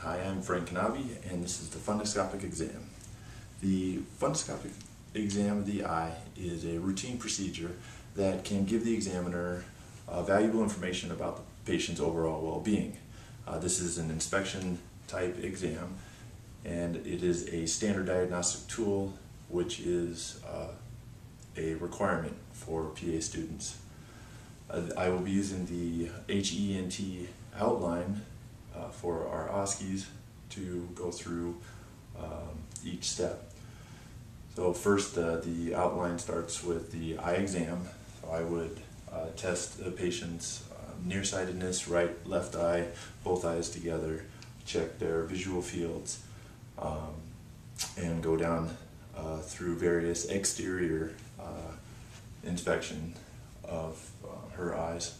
Hi, I'm Frank Kanabi, and this is the fundoscopic exam. The fundoscopic exam of the eye is a routine procedure that can give the examiner valuable information about the patient's overall well-being. This is an inspection type exam, and it is a standard diagnostic tool which is a requirement for PA students. I will be using the HENT outline for our OSCEs to go through each step. So first, the outline starts with the eye exam. So I would test the patient's nearsightedness, right, left eye, both eyes together, check their visual fields, and go down through various exterior inspection of her eyes.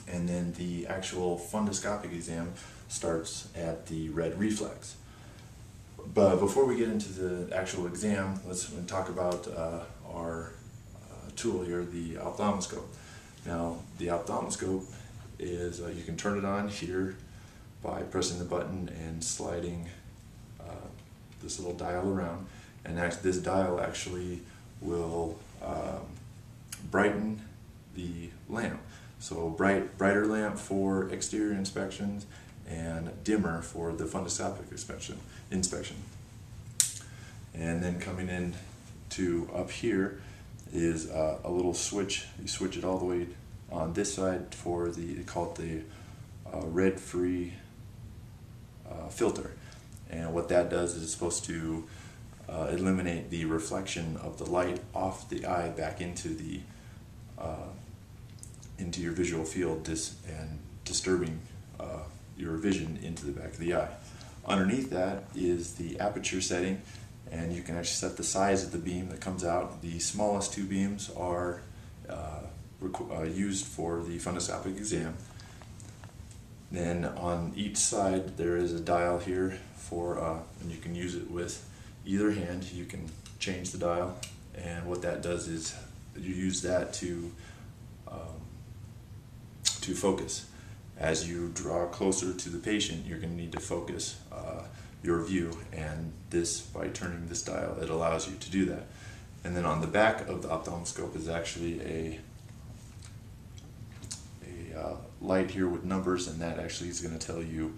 And then the actual fundoscopic exam starts at the red reflex. But before we get into the actual exam, let's talk about our tool here, the ophthalmoscope. Now, the ophthalmoscope is, you can turn it on here by pressing the button and sliding this little dial around. And this dial actually will brighten the lamp. So brighter lamp for exterior inspections and dimmer for the fundoscopic inspection. And then coming in to up here is a little switch. You switch it all the way on this side for they call it the red free filter. And what that does is it's supposed to eliminate the reflection of the light off the eye back into your visual field and disturbing your vision into the back of the eye. Underneath that is the aperture setting, and you can actually set the size of the beam that comes out. The smallest two beams are used for the fundoscopic exam. Then on each side there is a dial here and you can use it with either hand. You can change the dial, and what that does is you use that to focus. As you draw closer to the patient, you're going to need to focus your view, and by turning this dial, it allows you to do that. And then on the back of the ophthalmoscope is actually a light here with numbers, and that actually is going to tell you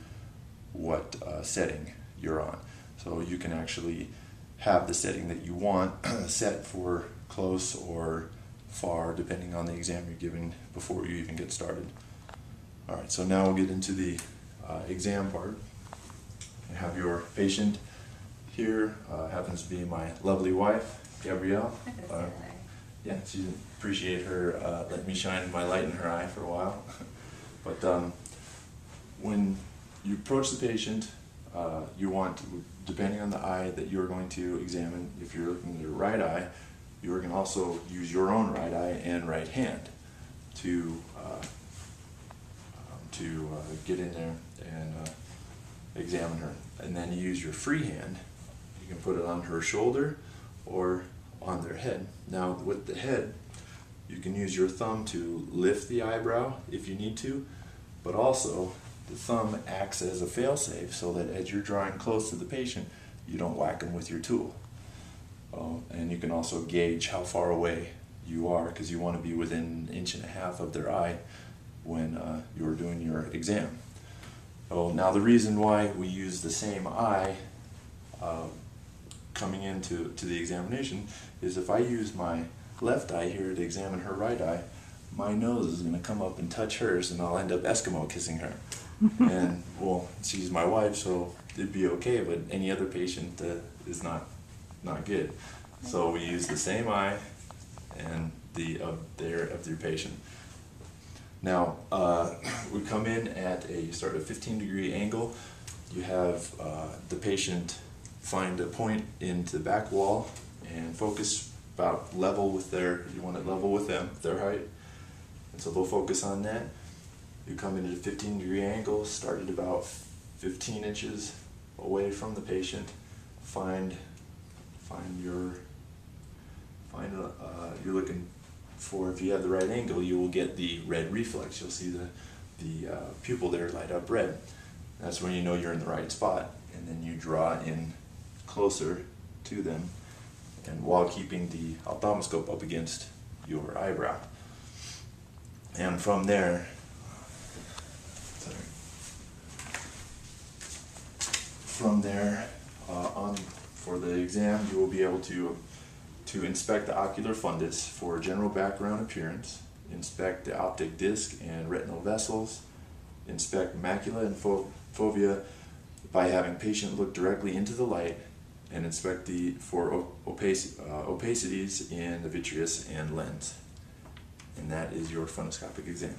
what setting you're on. So you can actually have the setting that you want set for close or far, depending on the exam you're giving before you even get started. Alright, so now we'll get into the exam part. I have your patient here, happens to be my lovely wife, Gabrielle. Yeah, she appreciate her letting me shine my light in her eye for a while. But when you approach the patient, you want, depending on the eye that you're going to examine, if you're looking at your right eye, you can also use your own right eye and right hand to get in there and examine her. And then you use your free hand. You can put it on her shoulder or on their head. Now with the head, you can use your thumb to lift the eyebrow if you need to, but also the thumb acts as a fail-safe so that as you're drawing close to the patient, you don't whack them with your tool. And you can also gauge how far away you are, because you want to be within 1.5 inches of their eye when you're doing your exam. Now the reason why we use the same eye coming into the examination is if I use my left eye here to examine her right eye, my nose is going to come up and touch hers, and I'll end up Eskimo kissing her. And well, she's my wife, so it'd be okay, but any other patient is not good. So we use the same eye and of your patient. Now we come in at you start at a 15-degree angle. You have the patient find a point into the back wall and focus about level with you want it level with them, their height. And so they'll focus on that. You come in at a 15-degree angle, start at about 15 inches away from the patient. You're looking for, if you have the right angle, you will get the red reflex. You'll see the pupil there light up red. That's when you know you're in the right spot, and then you draw in closer to them, and while keeping the ophthalmoscope up against your eyebrow. And from there, on for the exam, you will be able to inspect the ocular fundus for general background appearance, inspect the optic disc and retinal vessels, inspect macula and fovea by having patient look directly into the light, and inspect for opacities in the vitreous and lens. And that is your fundoscopic exam.